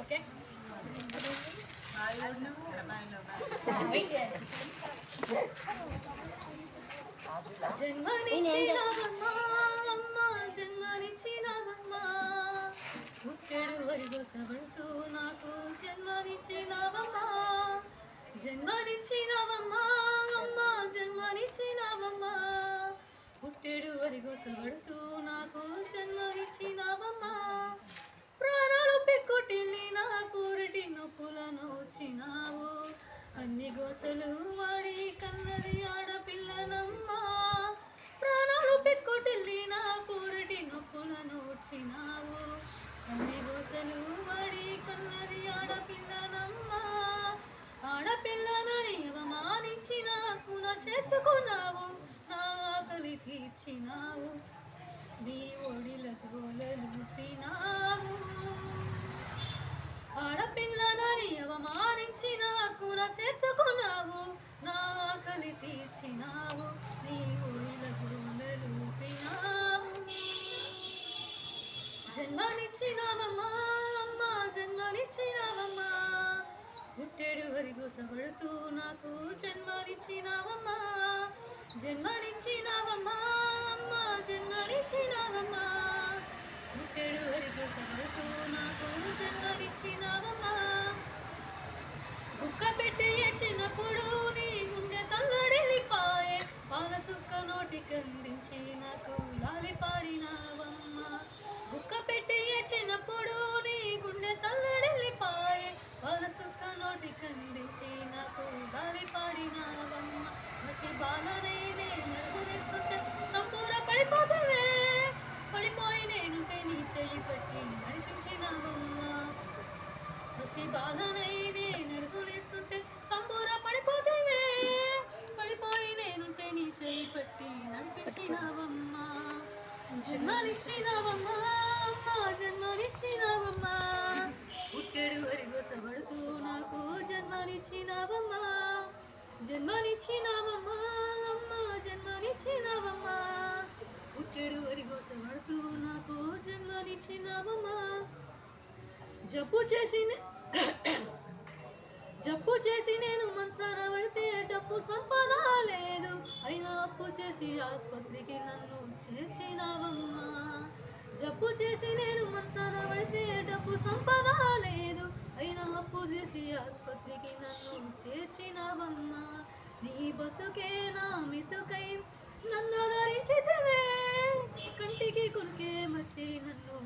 okay జన్మనిచ్చినవమ్మా అమ్మ జన్మనిచ్చినవమ్మా పుట్టెడు వరిగొసబడుతూ నాకు జన్మనిచ్చినవమ్మా జన్మనిచ్చినవమ్మా అమ్మ జన్మనిచ్చినవమ్మా పుట్టెడు వరిగొసబడుతూ నాకు జన్మనిచ్చినవమ్మా ప్రాణాలు పెక్కుటిల్లి నా పూరటి నొప్పులను వచ్చినావు అన్ని గోసలు వాడి కన్నది ఆడపిల్లనమ్మా ప్రాణాలు పెక్కుటిల్లి నా పూరటి నొప్పులను వచ్చినావు అన్ని గోసలు వాడి కన్నది ఆడపిల్లనమ్మా ఆడపిల్లనని అవమానించి నాకు నా చేర్చుకున్నావు నా ఆకలి తీర్చినావు నీ ఒడిల జోలలుపినావు ఆడపిల్లనని అవమానించి నాకు నా చేర్చుకున్నావు నా ఆకలి తీర్చినావు నీ ఒడిల జోలలుపినావు జన్మనిచ్చినవమ్మా అమ్మ జన్మనిచ్చినవమ్మా పుట్టెడు వరిగొసబడుతూ నాకు జన్మనిచ్చినవమ్మా జన్మనిచ్చినవమ్మా అమ్మ జన్మనిచ్చినవమ్మా పుట్టెడు వరిగొసబడుతూ నాకు జన్మనిచ్చినవమ్మా కుక్క పెట్టి ఏడ్చినప్పుడు నీ గుండె తల్లడిల్లిపాయే పాల సుక్క నోటికందించి నాకు లాలి పాడినావమ్మా కుక్క పెట్టి ఏడ్చినప్పుడు నీ గుండె తల్లడిల్లిపాయే పాల సుక్క నోటికందించి నాకు లాలి పాడినావమ్మ మసి బాలనే నడుగునేస్తుంటే సంపూర పడిపోతావే పడిపోయి నేనుంటే నీ చెయ్యి పట్టి నడిపించినావమ్మా మసి బాలనే నడుగునేస్తుంటే సంపూర పడిపోతావే పడిపోయి నేనుంటే నీ చెయ్యి పట్టి నడిపించినావమ్మా జన్మనిచ్చినావమ్మా అమ్మ జన్మనిచ్చినావమ్మా పుట్టెడు వరిగొసబడుతూ నాకు జన్మనిచ్చినావమ్మా జన్మనిచ్చినావమ్మా అమ్మ జన్మనిచ్చినావమ్మా పుట్టెడు వరిగొసబడుతూ నాకు జన్మనిచ్చినావమ్మా జబ్బు చేసి నేను మనసాన పడితే డబ్బు సంపద లేదు అయినా అప్పు చేసి ఆసుపత్రికి నన్ను చేర్చినావమ్మా జబ్బు చేసి నేను మనసాన పడితే డబ్బు సంపద లేదు అయినా అప్పు చేసి ఆసుపత్రికి నన్ను చేర్చినావమ్మా నీ బతుకే నా మెతుకై నన్ను ధరించితివే కంటికి కొనుకే మర్చి నన్ను